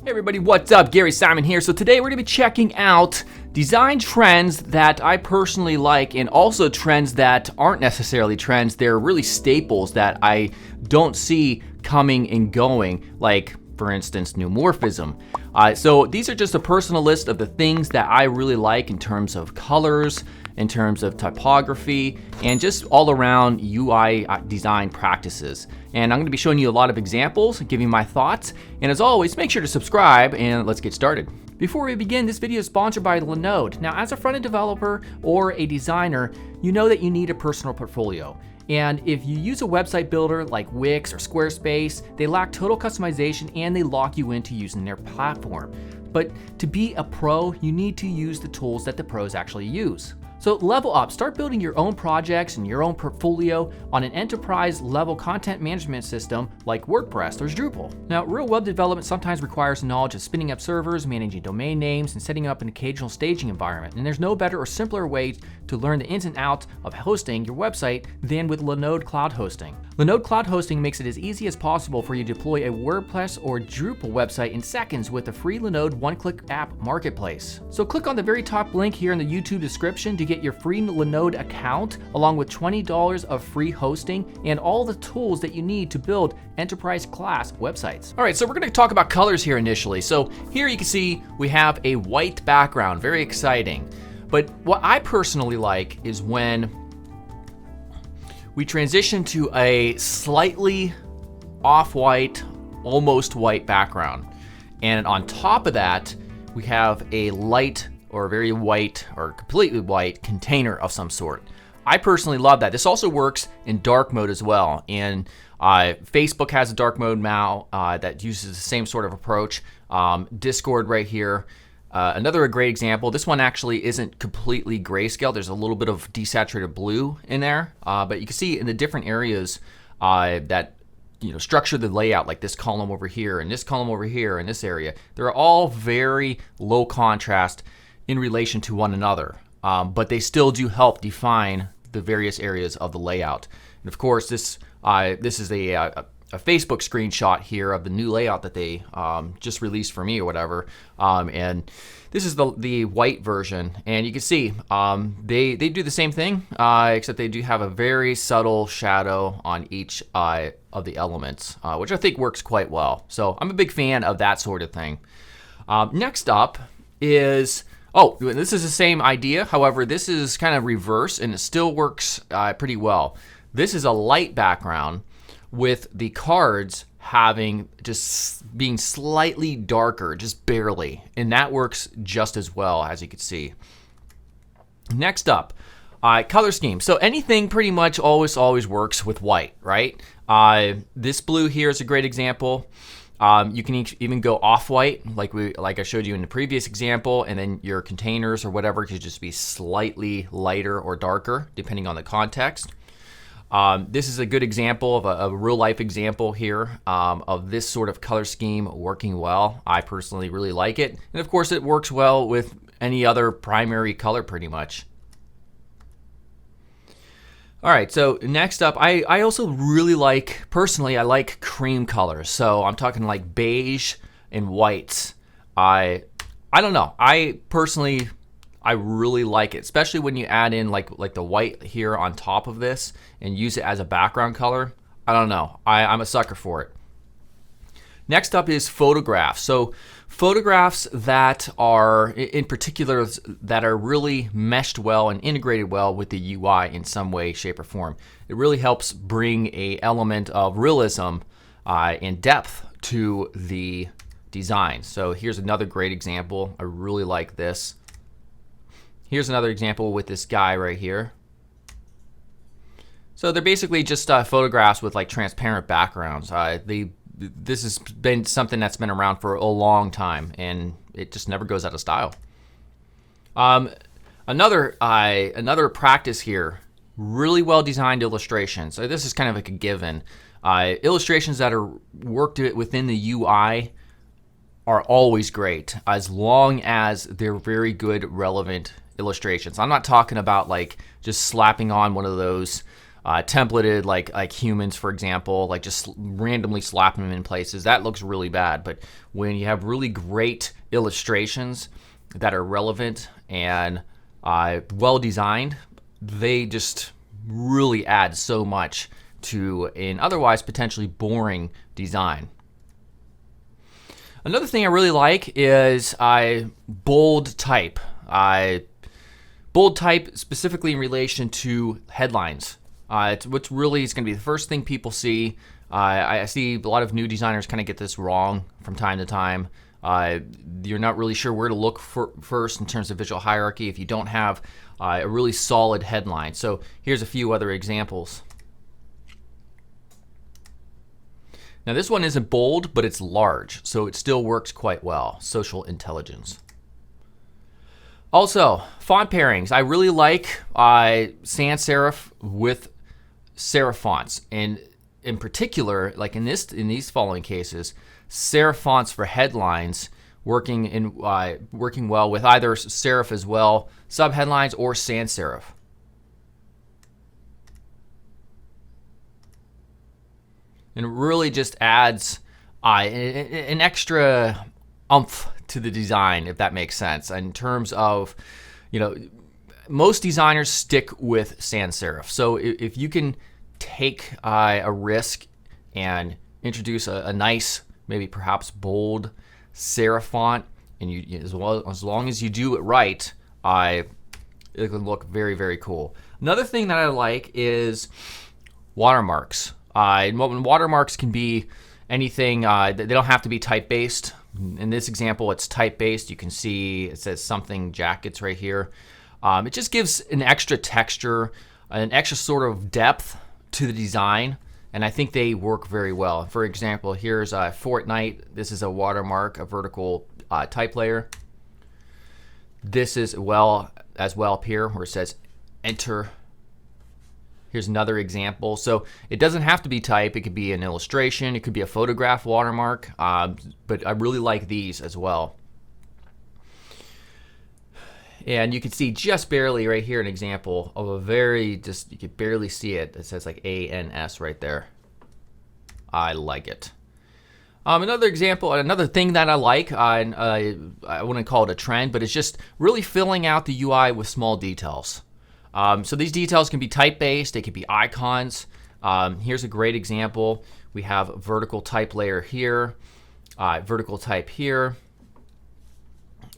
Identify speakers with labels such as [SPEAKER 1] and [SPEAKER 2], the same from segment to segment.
[SPEAKER 1] Hey everybody, what's up? Gary Simon here. So today we're going to be checking out design trends that I personally like and also trends that aren't necessarily trends. They're really staples that I don't see coming and going, like for instance, neumorphism. So these are just a personal list of the things that I really like in terms of colors, in terms of typography, and just all around UI design practices. And I'm going to be showing you a lot of examples, giving my thoughts, and as always, make sure to subscribe and let's get started. Before we begin, this video is sponsored by Linode. Now, as a front-end developer or a designer, you know that you need a personal portfolio. And if you use a website builder like Wix or Squarespace, they lack total customization and they lock you into using their platform. But to be a pro, you need to use the tools that the pros actually use. So level up, start building your own projects and your own portfolio on an enterprise level content management system like WordPress or Drupal. Now, real web development sometimes requires knowledge of spinning up servers, managing domain names, and setting up an occasional staging environment. And there's no better or simpler way to learn the ins and outs of hosting your website than with Linode Cloud Hosting. Linode Cloud Hosting makes it as easy as possible for you to deploy a WordPress or Drupal website in seconds with the free Linode one-click app marketplace. So click on the very top link here in the YouTube description to get your free Linode account, along with $20 of free hosting and all the tools that you need to build enterprise class websites. All right, so we're going to talk about colors here initially. So here you can see we have a white background, very exciting. But what I personally like is when we transition to a slightly off-white, almost white background. And on top of that, we have a light or very white or completely white container of some sort. I personally love that. This also works in dark mode as well. And Facebook has a dark mode now that uses the same sort of approach. Discord right here. Another great example, this one actually isn't completely grayscale. There's a little bit of desaturated blue in there, but you can see in the different areas that structure the layout, like this column over here and this column over here and this area. They're all very low contrast in relation to one another, but they still do help define the various areas of the layout. And of course, this is a Facebook screenshot here of the new layout that they just released for me or whatever. And this is the white version. And you can see they do the same thing, except they do have a very subtle shadow on each of the elements, which I think works quite well. So I'm a big fan of that sort of thing. Next up is, this is the same idea. However, this is kind of reverse and it still works pretty well. This is a light background with the cards having just being slightly darker, just barely. And that works just as well, as you can see. Next up, color scheme. So anything pretty much always works with white, right? This blue here is a great example. You can even go off-white, like I showed you in the previous example, and then your containers or whatever could just be slightly lighter or darker, depending on the context. This is a good example of a real-life example here of this sort of color scheme working well. I personally really like it. And of course, it works well with any other primary color pretty much. All right, so next up, I also really like, personally, I like cream colors. So I'm talking like beige and whites. I don't know. I really like it, especially when you add in like the white here on top of this and use it as a background color. I don't know. I'm a sucker for it. Next up is photographs. So photographs that are, in particular, that are really meshed well and integrated well with the UI in some way, shape, or form. It really helps bring a element of realism and depth to the design. So here's another great example. I really like this. Here's another example with this guy right here. So they're basically just photographs with like transparent backgrounds. This has been something that's been around for a long time, and it just never goes out of style. Another practice here, really well designed illustrations. So this is kind of like a given. Illustrations that are worked within the UI are always great, as long as they're very good, relevant illustrations. I'm not talking about like just slapping on one of those templated like humans, for example, like just randomly slapping them in places. That looks really bad. But when you have really great illustrations that are relevant and well designed, they just really add so much to an otherwise potentially boring design. Another thing I really like is bold type. Bold type specifically in relation to headlines. It's what's really is going to be the first thing people see. I see a lot of new designers kind of get this wrong from time to time. You're not really sure where to look for first in terms of visual hierarchy if you don't have a really solid headline. So here's a few other examples. Now this one isn't bold, but it's large, so it still works quite well. Social intelligence. Also, font pairings. I really like sans serif with serif fonts, and in particular, like in these following cases, serif fonts for headlines working well with either serif as well, subheadlines, or sans serif. And it really just adds an extra oomph to the design, if that makes sense. In terms of, most designers stick with sans serif. So if you can take a risk and introduce a nice, maybe perhaps bold serif font, and as long as you do it right, it can look very, very cool. Another thing that I like is watermarks. Watermarks can be anything. They don't have to be type-based. In this example, it's type-based. You can see it says something jackets right here. It just gives an extra texture, an extra sort of depth to the design, and I think they work very well. For example, here's Fortnite. This is a watermark, a vertical type layer. This is as well up here where it says enter. Here's another example. So it doesn't have to be type. It could be an illustration. It could be a photograph watermark. But I really like these as well. And you can see just barely right here an example of you can barely see it. It says like ANS right there. I like it. Another example, another thing that I like, I wouldn't call it a trend, but it's just really filling out the UI with small details. So these details can be type-based, they could be icons. Here's a great example. We have a vertical type layer here, vertical type here,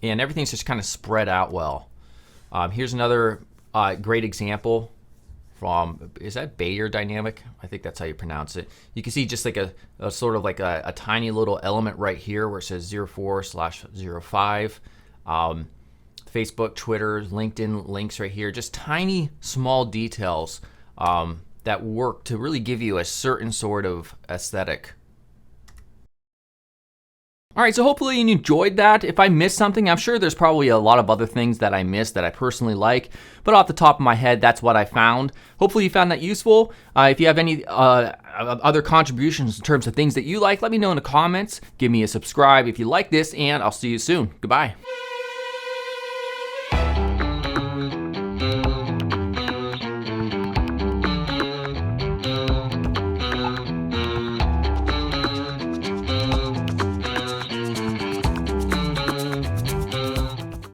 [SPEAKER 1] and everything's just kind of spread out well. Here's another great example from, is that Bayer Dynamic? I think that's how you pronounce it. You can see just like a sort of like a tiny little element right here where it says 04/05. Facebook, Twitter, LinkedIn links right here. Just tiny, small details that work to really give you a certain sort of aesthetic. All right, so hopefully you enjoyed that. If I missed something, I'm sure there's probably a lot of other things that I missed that I personally like, but off the top of my head, that's what I found. Hopefully you found that useful. If you have any other contributions in terms of things that you like, let me know in the comments. Give me a subscribe if you like this, and I'll see you soon. Goodbye.